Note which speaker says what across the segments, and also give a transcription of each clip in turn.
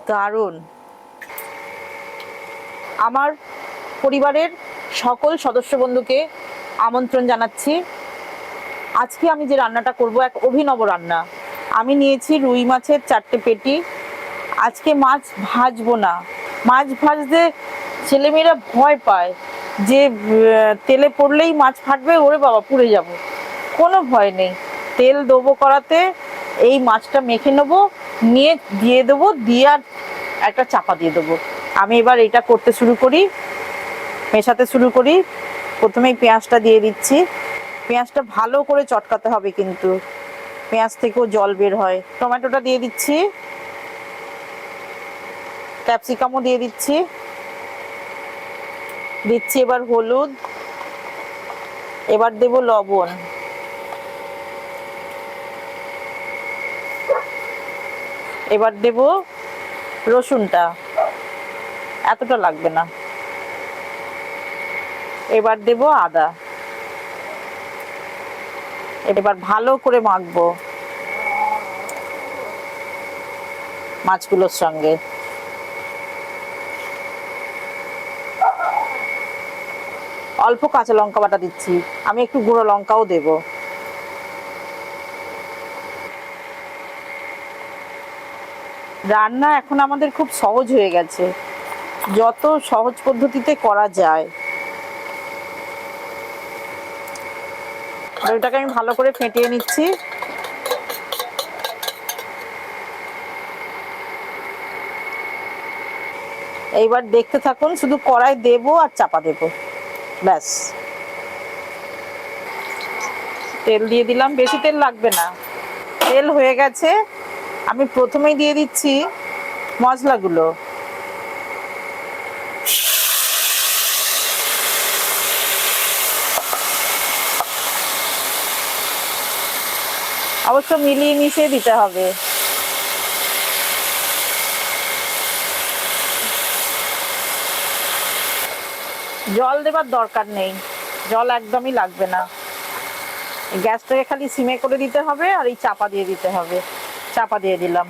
Speaker 1: দারুণ। আমার পরিবারের সকল সদস্য বন্ধুকে আমন্ত্রণ জানাচ্ছি। আজকে আমি যে রান্নাটা করব এক অভিনব রান্না। আমি নিয়েছি রুই মাছের 4টে পেটি। আজকে মাছ ভাজবো না। মাছ ভাজতে ছেলেমেয়েরা ভয় পায় যে তেলে পড়লেই মাছ ফাটবে, ওরে বাবা পুড়ে যাব। কোনো ভয় নেই, তেল দেবো কড়াতে, এই মাছটা মেখে নেবো, নিয়ে দিয়ে দেবো, দিয়ে আর একটা চাপা দিয়ে দেবো। আমি এবার এটা করতে শুরু করি, মেশাতে শুরু করি। প্রথমেই পেঁয়াজটা দিয়ে দিচ্ছি। পেঁয়াজটা ভালো করে চটকাতে হবে, কিন্তু পেঁয়াজ থেকেও জল বের হয়। টমেটোটা দিয়ে দিচ্ছি, ক্যাপসিকামও দিয়ে দিচ্ছি। দিচ্ছি এবার হলুদ, এবার দেব লবণ, এবার দেব রসুনটা, এতটা লাগবে না। এবার দেব আদা। এবার ভালো করে মাখবো মাছগুলোর সঙ্গে। অল্প কাঁচা লঙ্কা বাটা দিচ্ছি, আমি একটু গুঁড়ো লঙ্কাও দেব। রান্না এখন আমাদের খুব সহজ হয়ে গেছে, যত সহজ পদ্ধতিতে করা যায়। ওইটাকে আমি ভালো করে ফেটিয়ে নিচ্ছি। এইবার দেখতে থাকুন, শুধু কড়াই দেব আর চাপা দেব, ব্যাস। তেল দিয়ে দিলাম, বেশি তেল লাগবে না। তেল হয়ে গেছে। আমি প্রথমেই দিয়ে দিচ্ছি মশলাগুলো। অবশ্য মিলিয়ে মিশিয়ে দিতে হবে। জল দেবার দরকার নেই, জল একদমই লাগবে না। গ্যাসটাকে খালি সিমে করে দিতে হবে, আর এই চাপা দিয়ে দিতে হবে। চাপা দিয়ে দিলাম,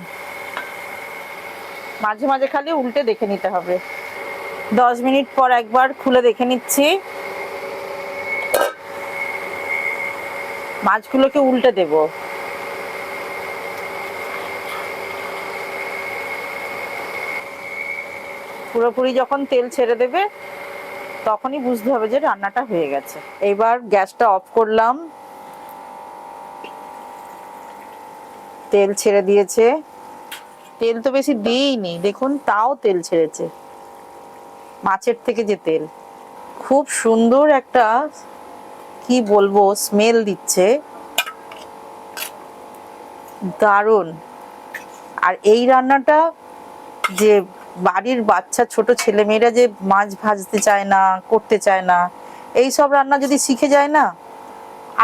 Speaker 1: মাঝে মাঝে খালি উল্টে দেখে নিতে হবে। 10 মিনিট পর একবার খুলে দেখে নিচ্ছি। মাছগুলোকে উল্টে দেব। পুরোপুরি যখন তেল ছেড়ে দেবে, তখনই বুঝতে হবে যে রান্নাটা হয়ে গেছে। এবার গ্যাসটা অফ করলাম, তেল ছেড়ে দিয়েছে। তেল তো বেশি দিইনি, দেখুন তাও তেল ছেড়েছে। মাছের থেকে যে তেল, খুব সুন্দর একটা কি বলবো স্মেল দিচ্ছে, দারুণ। আর এই রান্নাটা যে বাড়ির বাচ্চা ছোট ছেলেমেয়েরা যে মাছ ভাজতে চায় না, করতে চায় না, এই সব রান্না যদি শিখে যায় না,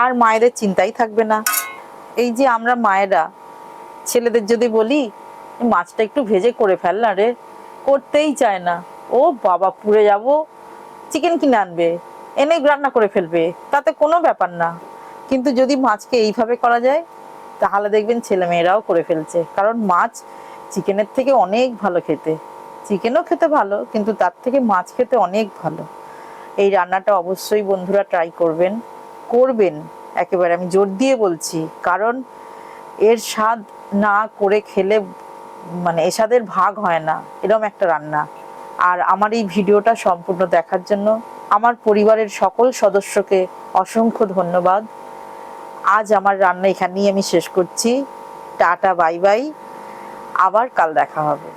Speaker 1: আর মায়েদের চিন্তাই থাকবে না। এই যে আমরা মায়েরা ছেলেদের যদি বলি মাছটা একটু ভেজে করে ফেল না রে, করতেই চায় না। ও বাবা পুড়ে যাব, চিকেন কিনে আনবে, এনে রান্না করে ফেলবে, তাতে কোনো ব্যাপার না। কিন্তু যদি মাছকে এইভাবে করা যায়, তাহলে দেখবেন ছেলেমেয়েরাও করে ফেলছে। কারণ মাছ চিকেনের থেকে অনেক ভালো খেতে। চিকেনও খেতে ভালো, কিন্তু তার থেকে মাছ খেতে অনেক ভালো। এই রান্নাটা অবশ্যই বন্ধুরা ট্রাই করবেন, করবেন একেবারে, আমি জোর দিয়ে বলছি। কারণ এর স্বাদ না করে খেলে মানে এ স্বাদের ভাগ হয় না, এরকম একটা রান্না। আর আমার এই ভিডিওটা সম্পূর্ণ দেখার জন্য আমার পরিবারের সকল সদস্যকে অসংখ্য ধন্যবাদ। আজ আমার রান্না এখানেই আমি শেষ করছি। টাটা, বাই বাই, আবার কাল দেখা হবে।